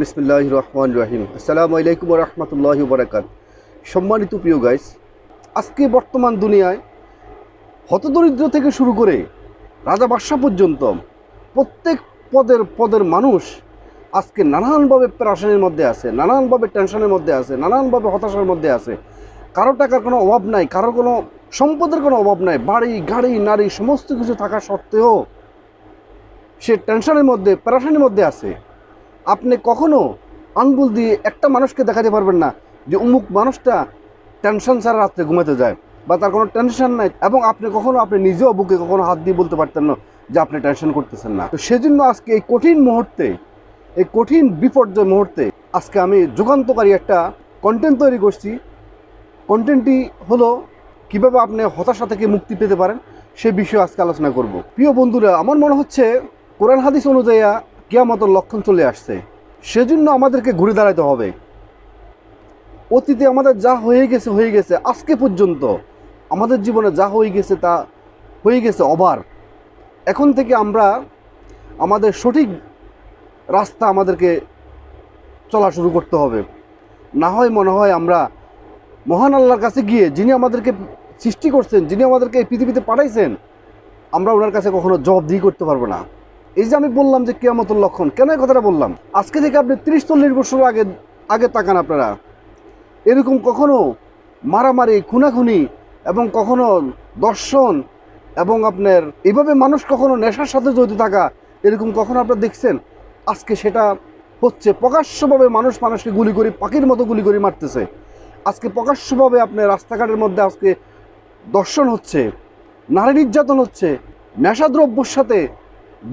বিসমিল্লাহির রহমানির রহিম। আসসালামু আলাইকুম ওয়া রাহমাতুল্লাহি ওয়া বারাকাতুহু। সম্মানিত প্রিয় গাইস, আজকে বর্তমান দুনিয়ায় হতদরিদ্র থেকে শুরু করে রাজা বাদশা পর্যন্ত প্রত্যেক পদের পদের মানুষ আজকে নানানভাবে প্রেশানির মধ্যে আছে, নানানভাবে টেনশনের মধ্যে আছে, নানানভাবে হতাশার মধ্যে আছে। কারো টাকার কোনো অভাব নাই, কারো কোনো সম্পদের কোনো অভাব নাই, বাড়ি গাড়ি নারী সমস্ত কিছু থাকা সত্ত্বেও সে টেনশনের মধ্যে প্রেশানির মধ্যে আছে। আপনি কখনো আঙ্গুল দিয়ে একটা মানুষকে দেখাতে পারবেন না যে অমুক মানুষটা টেনশন ছাড়া রাত্রে ঘুমাতে যায় বা তার কোনো টেনশন নাই, এবং আপনি কখনো আপনি নিজেও বুকে কখনো হাত দিয়ে বলতে পারতেন না যে আপনি টেনশন করতেছেন না। তো সেজন্য আজকে এই কঠিন মুহূর্তে, এই কঠিন বিপর্যয় মুহূর্তে আজকে আমি যুগান্তকারী একটা কন্টেন্ট তৈরি করছি। কন্টেন্টটি হলো কীভাবে আপনি হতাশা থেকে মুক্তি পেতে পারেন, সে বিষয়ে আজকে আলোচনা করব। প্রিয় বন্ধুরা, আমার মনে হচ্ছে কোরআন হাদিস অনুযায়ী কিয়ামতের লক্ষণ চলে আসছে। সেজন্য আমাদেরকে ঘুরে দাঁড়াতে হবে। অতীতে আমাদের যা হয়ে গেছে আজকে পর্যন্ত আমাদের জীবনে যা হয়ে গেছে তা হয়ে গেছে ওভার। এখন থেকে আমরা আমাদের সঠিক রাস্তা আমাদেরকে চলা শুরু করতে হবে। না হয় মনে হয় আমরা মহান আল্লাহর কাছে গিয়ে, যিনি আমাদেরকে সৃষ্টি করছেন, যিনি আমাদেরকে এই পৃথিবীতে পাঠাইছেন, আমরা ওনার কাছে কখনো জবাবদিহি করতে পারবো না। এই যে আমি বললাম যে কিয়ামতের লক্ষণ, কেন এই কথাটা বললাম? আজকে থেকে আপনি 30-40 বছর আগে তাকান, আপনারা এরকম কখনো মারামারি খুনাখুনি এবং কখনো দর্শন এবং আপনার এইভাবে মানুষ কখনো নেশার সাথে জড়িত থাকা এরকম কখনো আপনারা দেখছেন? আজকে সেটা হচ্ছে প্রকাশ্যভাবে মানুষকে গুলি করে, পাখির মতো গুলি করে মারতেছে। আজকে প্রকাশ্যভাবে আপনার রাস্তাঘাটের মধ্যে আজকে দর্শন হচ্ছে, নারী নির্যাতন হচ্ছে, নেশাদ্রব্যর সাথে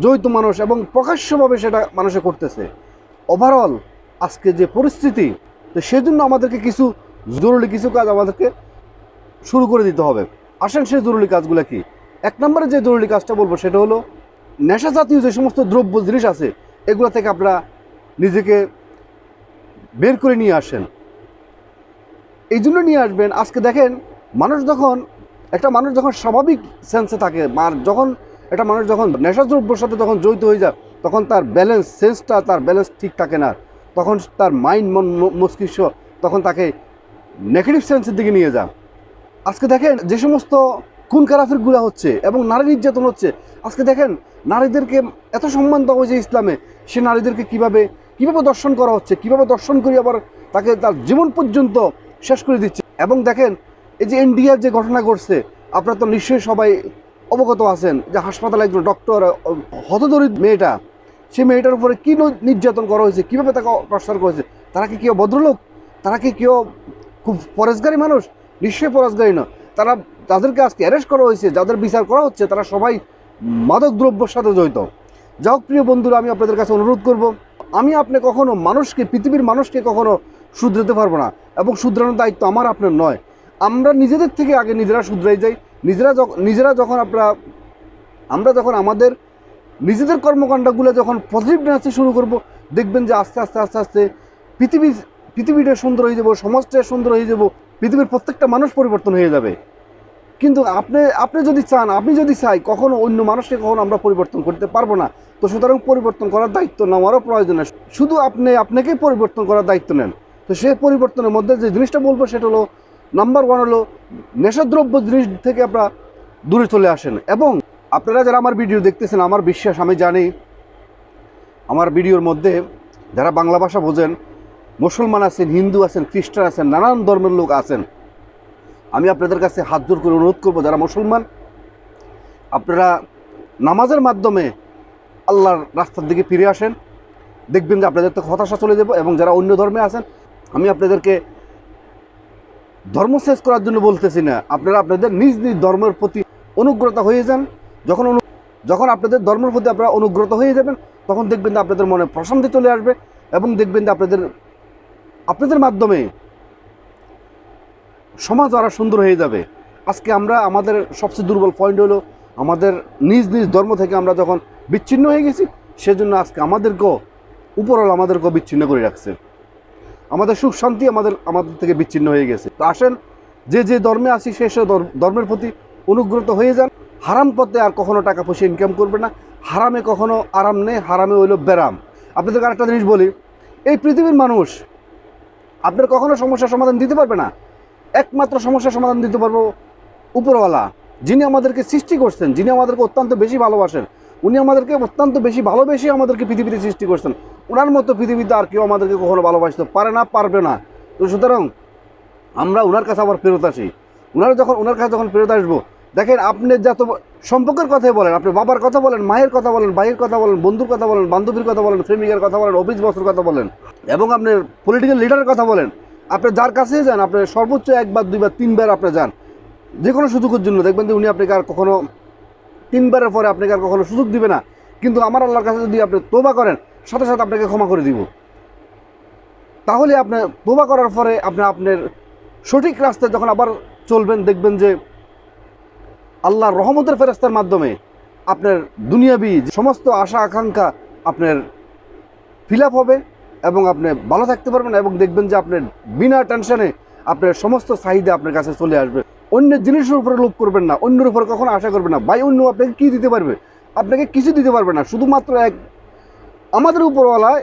জড়িত মানুষ, এবং প্রকাশ্যভাবে সেটা মানুষে করতেছে। ওভারঅল আজকে যে পরিস্থিতি, তো সেজন্য আমাদেরকে কিছু জরুরি কিছু কাজ আমাদেরকে শুরু করে দিতে হবে। আসেন সেই জরুরি কাজগুলো কি। 1 নম্বরে যে জরুরি কাজটা বলবো সেটা হলো নেশা জাতীয় যে সমস্ত দ্রব্য জিনিস আছে এগুলো থেকে আপনারা নিজেকে বের করে নিয়ে আসেন। এই জন্য নিয়ে আসবেন, আজকে দেখেন একটা মানুষ যখন স্বাভাবিক সেন্সে থাকে, যখন একটা মানুষ যখন নেশাদ্রব্যের সাথে যখন জড়িত হয়ে যায়, তখন তার ব্যালেন্স ঠিক থাকে না। তখন তার মাইন্ড, মস্তিষ্ক তখন তাকে নেগেটিভ সেন্সের দিকে নিয়ে যায়। আজকে দেখেন যে সমস্ত খুন খারাপিগুলো হচ্ছে এবং নারী নির্যাতন হচ্ছে, আজকে দেখেন নারীদেরকে এত সম্মান দেওয়া হয়েছে ইসলামে, সে নারীদেরকে কীভাবে দর্শন করা হচ্ছে, কীভাবে দর্শন করে আবার তাকে তার জীবন পর্যন্ত শেষ করে দিচ্ছে। এবং দেখেন এই যে ইন্ডিয়ার যে ঘটনা ঘটছে, আপনারা তো নিশ্চয়ই সবাই অবগত আছেন যে হাসপাতালে একজন ডক্টর, হতদরিদ্র মেয়েটা, সেই মেয়েটার উপরে কী নির্যাতন করা হয়েছে, কীভাবে তাকে টর্চার করেছে। তারা কি কেউ ভদ্রলোক? তারা কি কেউ খুব পরেশগারী মানুষ? নিশ্চয়ই পরেশগারী না। তাদেরকে আজকে অ্যারেস্ট করা হয়েছে, যাদের বিচার করা হচ্ছে তারা সবাই মাদক দ্রব্যের সাথে জড়িত। যাই হোক প্রিয় বন্ধুরা, আমি আপনাদের কাছে অনুরোধ করব, আমি আপনি কখনো পৃথিবীর মানুষকে কখনো শুধরাতে পারবো না, এবং শুধরানোর দায়িত্ব আমার আপনার নয়। আমরা নিজেদের থেকে আগে নিজেরা শুধরাই যাই। আমরা যখন আমাদের নিজেদের কর্মকাণ্ডগুলো যখন পজিটিভ নিতে শুরু করব, দেখবেন যে আস্তে আস্তে আস্তে আস্তে পৃথিবীটা সুন্দর হয়ে যাব, সমাজটা সুন্দর হয়ে যাব, পৃথিবীর প্রত্যেকটা মানুষ পরিবর্তন হয়ে যাবে। কিন্তু আপনি যদি চান, আপনি যদি চাই, কখনো অন্য মানুষকে কখনো আমরা পরিবর্তন করতে পারবো না। তো সুতরাং পরিবর্তন করার দায়িত্ব নেওয়ারও প্রয়োজন নেই, শুধু আপনাকেই পরিবর্তন করার দায়িত্ব নেন। তো সেই পরিবর্তনের মধ্যে যে জিনিসটা বলবো সেটা হলো, নাম্বার 1 হলো নেশাদ্রব্য জিনিস থেকে আপনারা দূরে চলে আসেন। এবং আপনারা যারা আমার ভিডিও দেখতেছেন, আমার বিশ্বাস, আমি জানি আমার ভিডিওর মধ্যে যারা বাংলা ভাষা বোঝেন, মুসলমান আছেন, হিন্দু আছেন, খ্রিস্টান আছেন, নানান ধর্মের লোক আছেন। আমি আপনাদের কাছে হাত জোর করে অনুরোধ করবো, যারা মুসলমান, আপনারা নামাজের মাধ্যমে আল্লাহর রাস্তার দিকে ফিরে আসেন, দেখবেন যে আপনাদের তো হতাশা চলে যাবে। এবং যারা অন্য ধর্মে আছেন, আমি আপনাদেরকে ধর্ম শেষ করার জন্য বলতেছি না, আপনারা আপনাদের নিজ নিজ ধর্মের প্রতি অনুগ্রত হয়ে যান। যখন আপনাদের ধর্মের প্রতি আপনারা অনুগ্রত হয়ে যাবেন, তখন দেখবেন যে আপনাদের মনে প্রশান্তি চলে আসবে, এবং দেখবেন যে আপনাদের মাধ্যমে সমাজ আরও সুন্দর হয়ে যাবে। আজকে আমাদের সবচেয়ে দুর্বল পয়েন্ট হলো আমাদের নিজ ধর্ম থেকে আমরা যখন বিচ্ছিন্ন হয়ে গেছি, সেজন্য আজকে উপরওয়ালা আমাদেরকেও বিচ্ছিন্ন করে রাখছে। আমাদের সুখ শান্তি আমাদের থেকে বিচ্ছিন্ন হয়ে গেছে। তো আসেন, যে ধর্মে আসি সে ধর্মের প্রতি অনুগ্রত হয়ে যান। হারাম পথে আর কখনো টাকা পয়সা ইনকাম করবে না। হারামে কখনো আরাম নেই, হারামে হইল ব্যারাম। আপনাদেরকে আরেকটা জিনিস বলি, এই পৃথিবীর মানুষ আপনার কখনো সমস্যার সমাধান দিতে পারবে না। একমাত্র সমস্যার সমাধান দিতে পারবো উপরওয়ালা, যিনি আমাদেরকে সৃষ্টি করছেন, যিনি আমাদেরকে অত্যন্ত বেশি ভালোবাসেন। উনি আমাদেরকে অত্যন্ত বেশি ভালোবেসে আমাদেরকে পৃথিবীতে সৃষ্টি করছেন। ওনার মতো পৃথিবীতে আর কেউ আমাদেরকে কখনো ভালোবাসতে পারে না, পারবে না। তো সুতরাং আমরা ওনার কাছে আবার ফেরত আসি। ওনার কাছে যখন ফেরত আসবো, দেখেন আপনি যত সম্পর্কের কথাই বলেন, আপনি বাবার কথা বলেন, মায়ের কথা বলেন, ভাইয়ের কথা বলেন, বন্ধুর কথা বলেন, বান্ধবীর কথা বলেন, প্রেমিকের কথা বলেন, অফিস বসের কথা বলেন, এবং আপনার পলিটিক্যাল লিডারের কথা বলেন, আপনি যার কাছেই যান, আপনি সর্বোচ্চ একবার, দুইবার, তিনবার আপনি যান যে কোনো সুযোগের জন্য, দেখবেন যে উনি আপনাকে আর কখনো, তিনবারের পরে আপনাকে আর কখনো সুযোগ দিবে না। কিন্তু আমার আল্লাহর কাছে যদি আপনি তোবা করেন, সাথে সাথে আপনাকে ক্ষমা করে দিব। তাহলে আপনি তোবা করার পরে আপনার সঠিক রাস্তায় যখন আবার চলবেন, দেখবেন যে আল্লাহর রহমতের ফেরেশতার মাধ্যমে আপনার দুনিয়াবি সমস্ত আশা আকাঙ্ক্ষা আপনার ফিল আপ হবে এবং আপনি ভালো থাকতে পারবেন, এবং দেখবেন যে আপনার বিনা টেনশনে আপনার সমস্ত চাহিদা আপনার কাছে চলে আসবে। অন্যের জিনিসের উপরে লোভ করবেন না, অন্যের উপরে কখনো আশা করবেন না। ভাই, অন্য আপনাকে কী দিতে পারবে? আপনাকে কিছু দিতে পারবে না, শুধুমাত্র আমাদের উপরওয়ালায়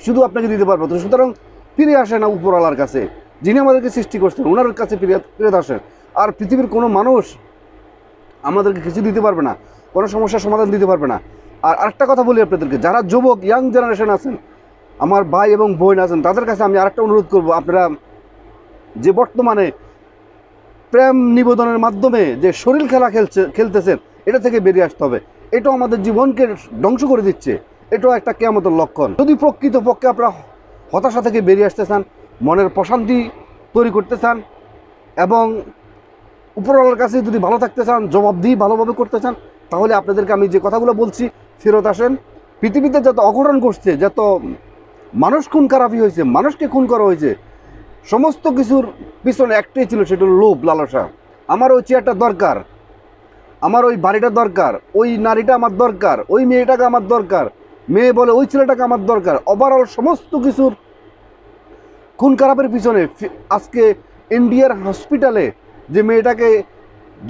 শুধু আপনাকে দিতে পারবে। তো সুতরাং ফিরে আসে না উপরওয়ালার কাছে, যিনি আমাদেরকে সৃষ্টি করছেন, ওনার কাছে ফিরে আসেন। আর পৃথিবীর কোনো মানুষ আমাদেরকে কিছু দিতে পারবে না, কোনো সমস্যার সমাধান দিতে পারবে না। আর আরেকটা কথা বলি আপনাদেরকে, যারা যুবক, ইয়াং জেনারেশন আছেন, আমার ভাই এবং বোন আছেন, তাদের কাছে আমি আরেকটা অনুরোধ করব, আপনারা যে বর্তমানে প্রেম নিবেদনের মাধ্যমে যে শরীর খেলা খেলতেছেন, এটা থেকে বেরিয়ে আসতে হবে। এটাও আমাদের জীবনকে ধ্বংস করে দিচ্ছে, এটাও একটা কিয়ামতের লক্ষণ। যদি প্রকৃতপক্ষে আপনারা হতাশা থেকে বেরিয়ে আসতে চান, মনের প্রশান্তি তৈরি করতে চান, এবং উপরওয়ালার কাছে যদি ভালো থাকতে চান, জবাবদিহি ভালোভাবে করতে চান, তাহলে আপনাদেরকে আমি যে কথাগুলো বলছি, ফেরত আসেন। পৃথিবীতে যত অঘটন ঘটছে, যত মানুষ খুন খারাপি হয়েছে, মানুষকে খুন করা হয়েছে, সমস্ত কিছুর পিছনে একটাই ছিল, সেটা হলো লোভ, লালসা। আমার ওই চেয়ারটা দরকার, আমার ওই বাড়িটা দরকার, ওই নারীটা আমার দরকার, ওই মেয়েটাকে আমার দরকার, মেয়ে বলে ওই ছেলেটাকে আমার দরকার। ওভারঅল সমস্ত কিছুর খুন খারাপের পিছনে আজকে ইন্ডিয়ার হসপিটালে যে মেয়েটাকে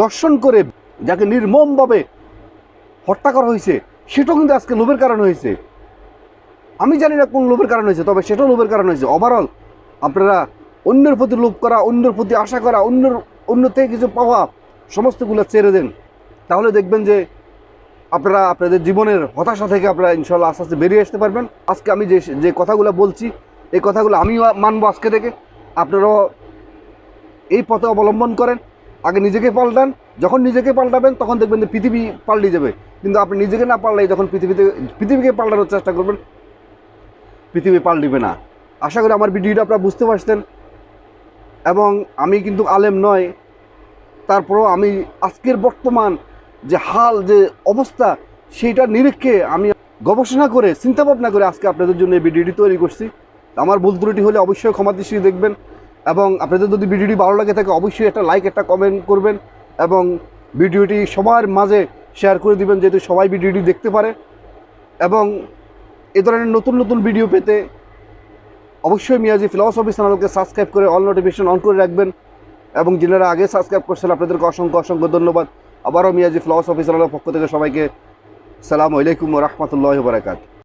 দর্শন করে, যাকে নির্মমভাবে হত্যা করা হয়েছে, সেটাও কিন্তু আজকে লোভের কারণ হয়েছে। আমি জানি না কোন লোভের কারণ হয়েছে, তবে সেটাও লোভের কারণ হয়েছে। ওভারঅল আপনারা অন্যের প্রতি লোভ করা, অন্যের প্রতি আশা করা, অন্য থেকে কিছু পাওয়া, সমস্তগুলো ছেড়ে দেন। তাহলে দেখবেন যে আপনারা আপনাদের জীবনের হতাশা থেকে আপনারা ইনশাল্লাহ আস্তে আস্তে বেরিয়ে আসতে পারবেন। আজকে আমি যে কথাগুলো বলছি, এই কথাগুলো আমিও মানবো আজকে থেকে। আপনারাও এই পথে অবলম্বন করেন। আগে নিজেকে পাল্টান, যখন নিজেকে পাল্টাবেন তখন দেখবেন যে পৃথিবী পাল্টে যাবে। কিন্তু আপনি নিজেকে না পাল্টাই যখন পৃথিবীকে পাল্টানোর চেষ্টা করবেন, পৃথিবী পাল্টিবে না। আশা করি আমার ভিডিওটা আপনারা বুঝতে পারছেন। এবং আমি কিন্তু আলেম নয়, তারপরেও আমি আজকের বর্তমান যে হাল, যে অবস্থা, সেইটার নিরীক্ষে আমি গবেষণা করে, চিন্তা ভাবনা করে আজকে আপনাদের জন্য এই ভিডিওটি তৈরি করছি। আমার ভুল ত্রুটি হলে অবশ্যই ক্ষমা দৃষ্টিতে দেখবেন, এবং আপনাদের যদি ভিডিওটি ভালো লাগে থাকে অবশ্যই একটা লাইক, একটা কমেন্ট করবেন, এবং ভিডিওটি সবার মাঝে শেয়ার করে দিবেন, যেহেতু সবাই ভিডিওটি দেখতে পারে। এবং এ ধরনের নতুন নতুন ভিডিও পেতে অবশ্যই মিয়াজি ফিলসফি চ্যানেলকে সাবস্ক্রাইব করে অল নোটিফিকেশন অন করে রাখবেন। এবং যারা আগে সাবস্ক্রাইব করছেন আপনাদেরকে অসংখ্য অসংখ্য ধন্যবাদ। আবারও মিয়াজি ফিলসফি চ্যানেলের পক্ষ থেকে সবাইকে আসসালামু আলাইকুম ওয়া রাহমাতুল্লাহি ওয়া বারাকাতুহু।